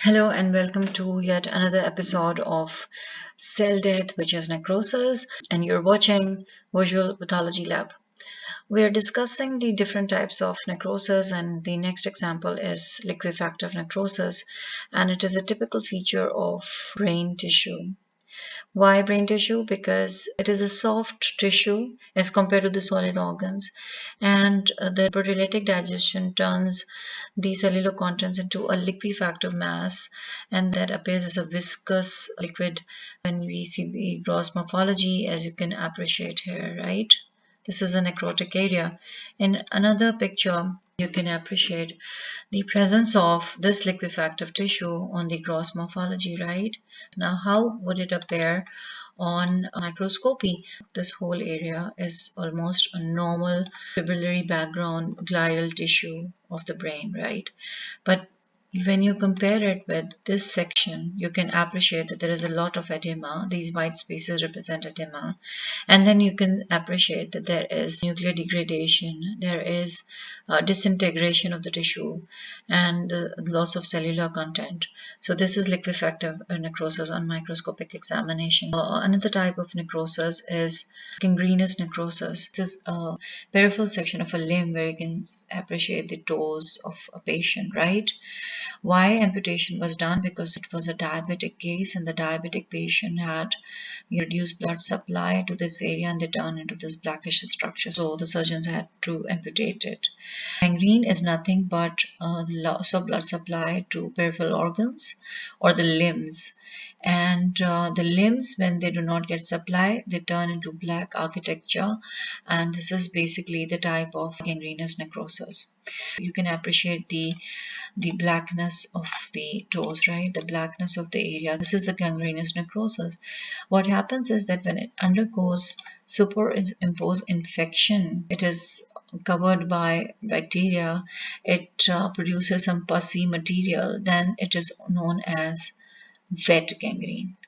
Hello and welcome to yet another episode of Cell Death, which is necrosis, and you're watching Visual Pathology Lab. We are discussing the different types of necrosis, and the next example is liquefactive necrosis, and it is a typical feature of brain tissue. Why brain tissue? Because it is a soft tissue as compared to the solid organs, and the proteolytic digestion turns the cellular contents into a liquefactive mass, and that appears as a viscous liquid when we see the gross morphology, as you can appreciate here, right? This is a necrotic area. In another picture, you can appreciate the presence of this liquefactive tissue on the gross morphology, right? Now, how would it appear on microscopy? This whole area is almost a normal fibrillary background glial tissue of the brain, right? But when you compare it with this section, you can appreciate that there is a lot of edema. These white spaces represent edema. And then you can appreciate that there is nuclear degradation, there is disintegration of the tissue, and the loss of cellular content. So this is liquefactive necrosis on microscopic examination. Another type of necrosis is gangrenous necrosis. This is a peripheral section of a limb where you can appreciate the toes of a patient, right? Why amputation was done? Because it was a diabetic case, and the diabetic patient had reduced blood supply to this area, and they turned into this blackish structure. So the surgeons had to amputate it. Gangrene is nothing but loss of blood supply to peripheral organs or the limbs. And the limbs, when they do not get supply, they turn into black architecture, and this is basically the type of gangrenous necrosis. You can appreciate the blackness of the toes, right? The blackness of the area. This is the gangrenous necrosis. What happens is that when it undergoes superimposed infection, it is covered by bacteria, it produces some pussy material, then it is known as wet gangrene.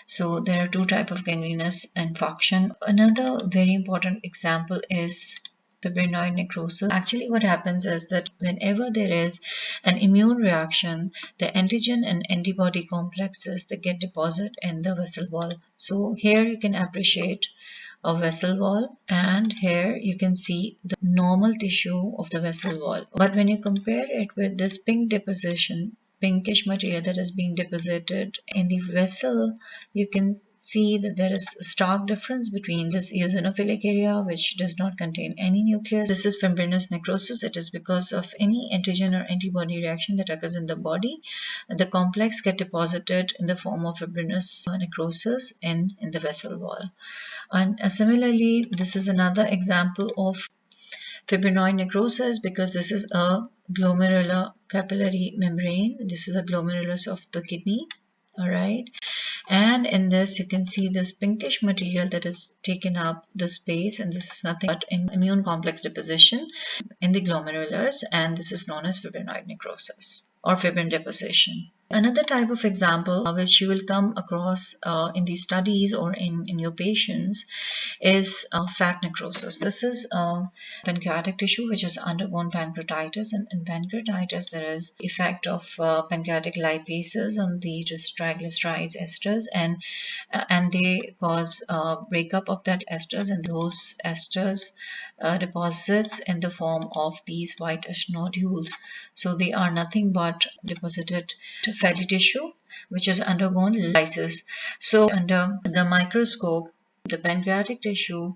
So there are two types of gangrenous infarction. Another very important example is fibrinoid necrosis. Actually, what happens is that whenever there is an immune reaction, the antigen and antibody complexes, they get deposited in the vessel wall. So here you can appreciate a vessel wall, and here you can see the normal tissue of the vessel wall. But when you compare it with this pink deposition, pinkish material that is being deposited in the vessel, you can see that there is a stark difference between this eosinophilic area, which does not contain any nucleus. This is fibrinous necrosis. It is because of any antigen or antibody reaction that occurs in the body. The complex get deposited in the form of fibrinous necrosis in the vessel wall. And similarly, this is another example of fibrinoid necrosis, because this is a glomerular capillary membrane. This is a glomerulus of the kidney. All right, and in this you can see this pinkish material that is taken up the space, and this is nothing but an immune complex deposition in the glomerulus, and this is known as fibrinoid necrosis or fibrin deposition. Another type of example which you will come across in these studies or in your patients is fat necrosis. This is pancreatic tissue which has undergone pancreatitis, and in pancreatitis there is effect of pancreatic lipases on the just triglycerides esters, and they cause breakup of that esters, and those esters deposits in the form of these whitish nodules. So they are nothing but deposited fatty tissue which has undergone lysis. So under the microscope, the pancreatic tissue,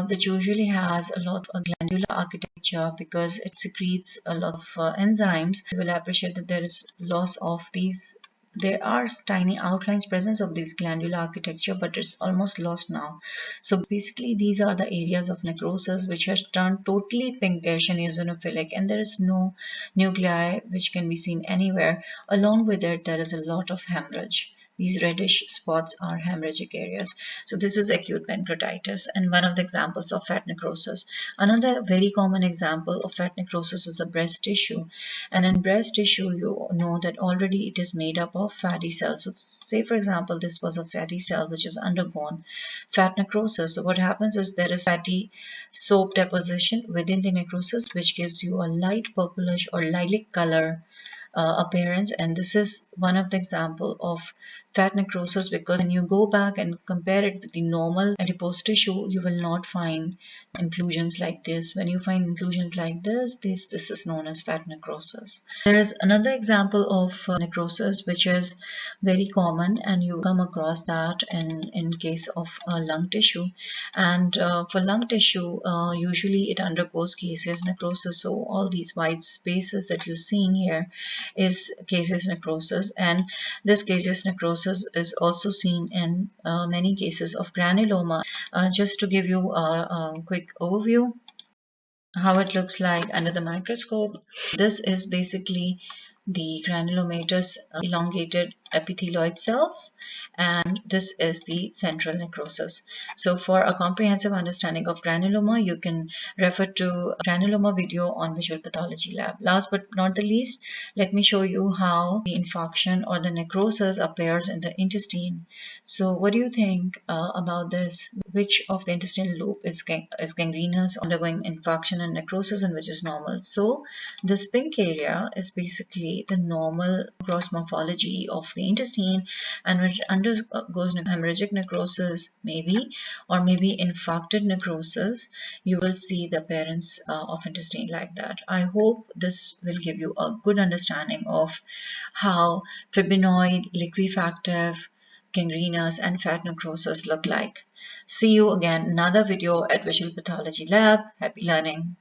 which usually has a lot of glandular architecture because it secretes a lot of enzymes, you will appreciate that there is loss of these. There are tiny outlines presence of this glandular architecture, but it's almost lost now. So basically these are the areas of necrosis which has turned totally pinkish and eosinophilic, and there is no nuclei which can be seen anywhere. Along with it, there is a lot of hemorrhage. These reddish spots are hemorrhagic areas. So this is acute pancreatitis, and one of the examples of fat necrosis. Another very common example of fat necrosis is the breast tissue. And in breast tissue, you know that already it is made up of fatty cells. So say for example, this was a fatty cell which has undergone fat necrosis. So what happens is there is fatty soap deposition within the necrosis, which gives you a light purplish or lilac color appearance, and this is one of the example of fat necrosis, because when you go back and compare it with the normal adipose tissue, you will not find inclusions like this. When you find inclusions like this is known as fat necrosis. There is another example of necrosis which is very common, and you come across that in case of lung tissue. And for lung tissue, usually it undergoes caseous necrosis. So all these white spaces that you're seeing here is caseous necrosis, and this caseous necrosis is also seen in many cases of granuloma. Just to give you a quick overview how it looks like under the microscope, this is basically the granulomatous elongated epithelioid cells, and this is the central necrosis. So for a comprehensive understanding of granuloma, you can refer to granuloma video on Visual Pathology Lab. Last but not the least, let me show you how the infarction or the necrosis appears in the intestine. So what do you think about this? Which of the intestinal loop is gangrenous, undergoing infarction and necrosis, and which is normal? So this pink area is basically the normal gross morphology of the intestine, and when it undergoes hemorrhagic necrosis or maybe infarcted necrosis, you will see the appearance of intestine like that. I hope this will give you a good understanding of how fibrinoid, liquefactive, gangrenous and fat necrosis look like. See you again in another video at Visual Pathology Lab. Happy learning.